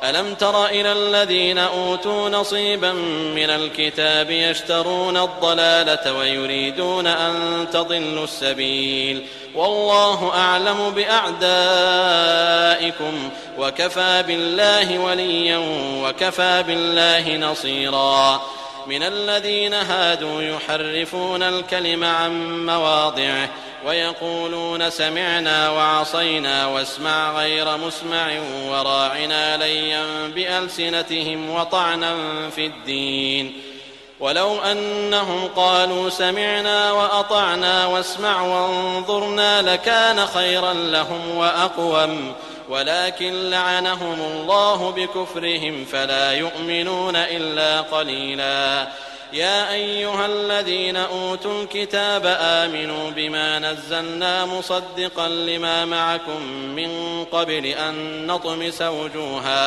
ألم تر إلى الذين أوتوا نصيبا من الكتاب يشترون الضلالة ويريدون أن تضلوا السبيل والله أعلم بأعدائكم وكفى بالله وليا وكفى بالله نصيرا من الذين هادوا يحرفون الكلم عن مواضعه ويقولون سمعنا وعصينا واسمع غير مسمع وراعنا ليا بألسنتهم وطعنا في الدين ولو أنهم قالوا سمعنا وأطعنا واسمع وانظرنا لكان خيرا لهم وأقوم ولكن لعنهم الله بكفرهم فلا يؤمنون إلا قليلا يا أيها الذين أوتوا الكتاب آمنوا بما نزلنا مصدقا لما معكم من قبل أن نطمس وجوها